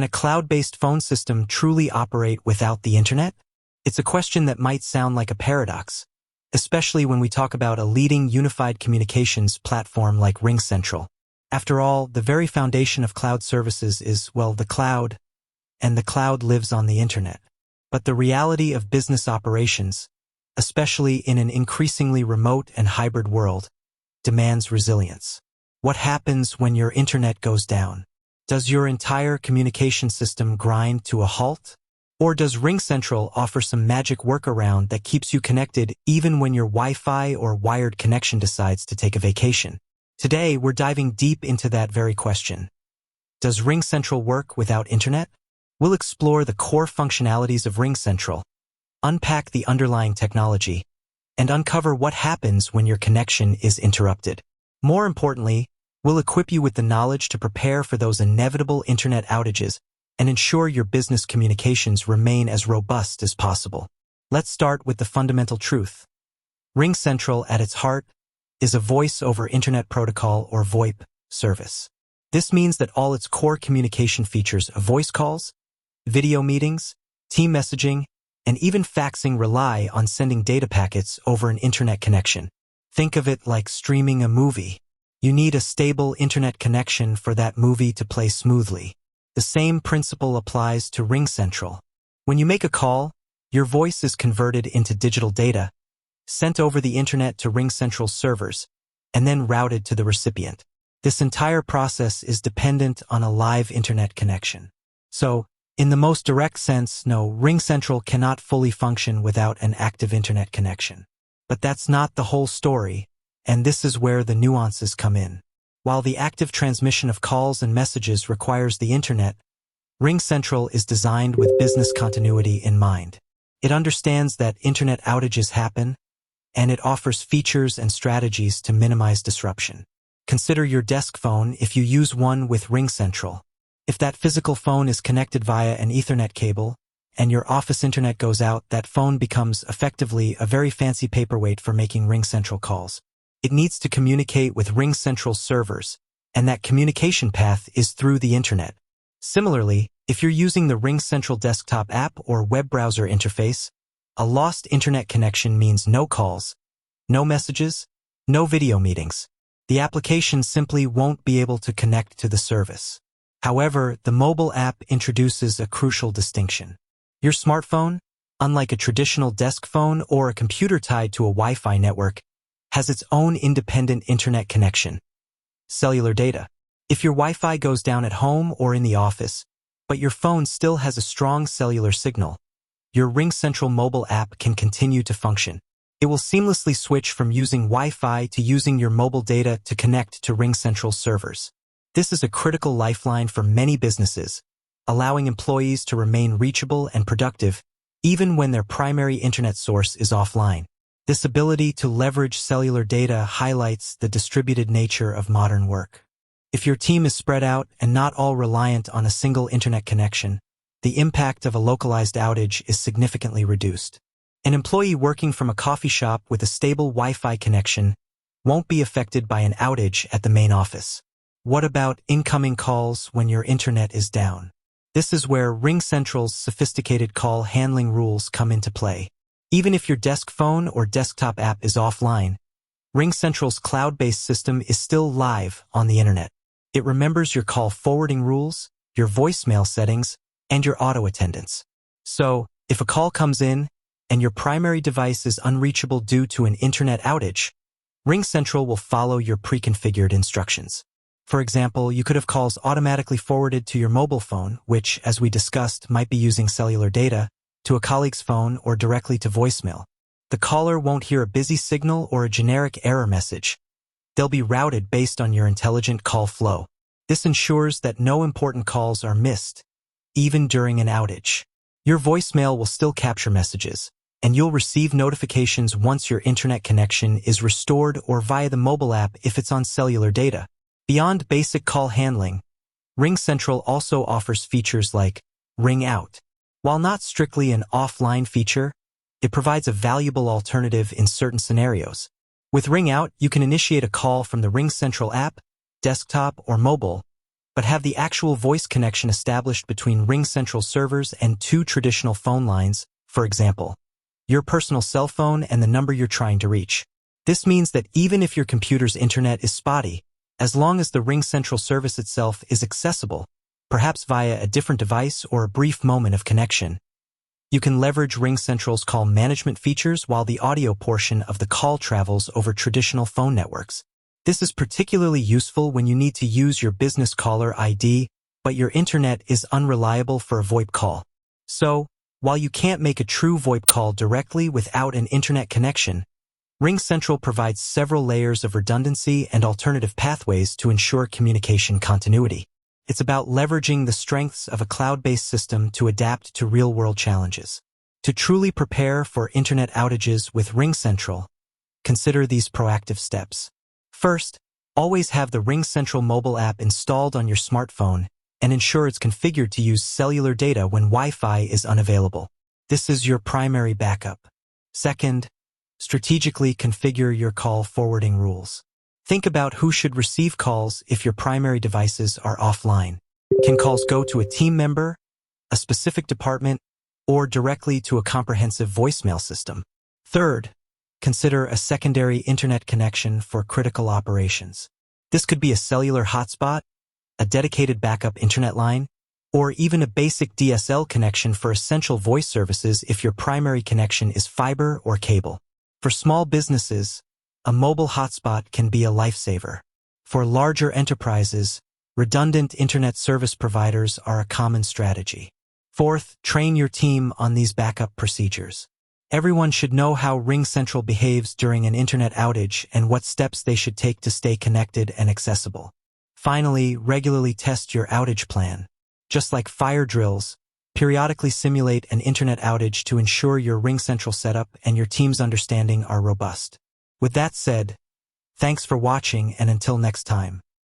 Can a cloud-based phone system truly operate without the internet? It's a question that might sound like a paradox, especially when we talk about a leading unified communications platform like RingCentral. After all, the very foundation of cloud services is, well, the cloud, and the cloud lives on the internet. But the reality of business operations, especially in an increasingly remote and hybrid world, demands resilience. What happens when your internet goes down? Does your entire communication system grind to a halt? Or does RingCentral offer some magic workaround that keeps you connected even when your Wi-Fi or wired connection decides to take a vacation? Today, we're diving deep into that very question. Does RingCentral work without internet? We'll explore the core functionalities of RingCentral, unpack the underlying technology, and uncover what happens when your connection is interrupted. More importantly, we'll equip you with the knowledge to prepare for those inevitable internet outages and ensure your business communications remain as robust as possible. Let's start with the fundamental truth. RingCentral, at its heart, is a Voice over Internet Protocol or VoIP service. This means that all its core communication features of voice calls, video meetings, team messaging, and even faxing rely on sending data packets over an internet connection. Think of it like streaming a movie. You need a stable internet connection for that movie to play smoothly. The same principle applies to RingCentral. When you make a call, your voice is converted into digital data, sent over the internet to RingCentral's servers, and then routed to the recipient. This entire process is dependent on a live internet connection. So, in the most direct sense, no, RingCentral cannot fully function without an active internet connection. But that's not the whole story, and this is where the nuances come in. While the active transmission of calls and messages requires the internet, RingCentral is designed with business continuity in mind. It understands that internet outages happen, and it offers features and strategies to minimize disruption. Consider your desk phone if you use one with RingCentral. If that physical phone is connected via an Ethernet cable, and your office internet goes out, that phone becomes effectively a very fancy paperweight for making RingCentral calls. It needs to communicate with RingCentral's servers, and that communication path is through the internet. Similarly, if you're using the RingCentral desktop app or web browser interface, a lost internet connection means no calls, no messages, no video meetings. The application simply won't be able to connect to the service. However, the mobile app introduces a crucial distinction. Your smartphone, unlike a traditional desk phone or a computer tied to a Wi-Fi network, has its own independent internet connection. Cellular data. If your Wi-Fi goes down at home or in the office, but your phone still has a strong cellular signal, your RingCentral mobile app can continue to function. It will seamlessly switch from using Wi-Fi to using your mobile data to connect to RingCentral servers. This is a critical lifeline for many businesses, allowing employees to remain reachable and productive even when their primary internet source is offline. This ability to leverage cellular data highlights the distributed nature of modern work. If your team is spread out and not all reliant on a single internet connection, the impact of a localized outage is significantly reduced. An employee working from a coffee shop with a stable Wi-Fi connection won't be affected by an outage at the main office. What about incoming calls when your internet is down? This is where RingCentral's sophisticated call handling rules come into play. Even if your desk phone or desktop app is offline, RingCentral's cloud-based system is still live on the internet. It remembers your call forwarding rules, your voicemail settings, and your auto attendance. So, if a call comes in and your primary device is unreachable due to an internet outage, RingCentral will follow your pre-configured instructions. For example, you could have calls automatically forwarded to your mobile phone, which, as we discussed, might be using cellular data, to a colleague's phone or directly to voicemail. The caller won't hear a busy signal or a generic error message. They'll be routed based on your intelligent call flow. This ensures that no important calls are missed, even during an outage. Your voicemail will still capture messages, and you'll receive notifications once your internet connection is restored or via the mobile app if it's on cellular data. Beyond basic call handling, RingCentral also offers features like Ring Out. While not strictly an offline feature, it provides a valuable alternative in certain scenarios. With Ring Out, you can initiate a call from the RingCentral app, desktop, or mobile, but have the actual voice connection established between RingCentral servers and two traditional phone lines, for example, your personal cell phone and the number you're trying to reach. This means that even if your computer's internet is spotty, as long as the RingCentral service itself is accessible, perhaps via a different device or a brief moment of connection, you can leverage RingCentral's call management features while the audio portion of the call travels over traditional phone networks. This is particularly useful when you need to use your business caller ID, but your internet is unreliable for a VoIP call. So, while you can't make a true VoIP call directly without an internet connection, RingCentral provides several layers of redundancy and alternative pathways to ensure communication continuity. It's about leveraging the strengths of a cloud-based system to adapt to real-world challenges. To truly prepare for internet outages with RingCentral, consider these proactive steps. First, always have the RingCentral mobile app installed on your smartphone and ensure it's configured to use cellular data when Wi-Fi is unavailable. This is your primary backup. Second, strategically configure your call forwarding rules. Think about who should receive calls if your primary devices are offline. Can calls go to a team member, a specific department, or directly to a comprehensive voicemail system? Third, consider a secondary internet connection for critical operations. This could be a cellular hotspot, a dedicated backup internet line, or even a basic DSL connection for essential voice services if your primary connection is fiber or cable. For small businesses, a mobile hotspot can be a lifesaver. For larger enterprises, redundant internet service providers are a common strategy. Fourth, train your team on these backup procedures. Everyone should know how RingCentral behaves during an internet outage and what steps they should take to stay connected and accessible. Finally, regularly test your outage plan. Just like fire drills, periodically simulate an internet outage to ensure your RingCentral setup and your team's understanding are robust. With that said, thanks for watching, and until next time.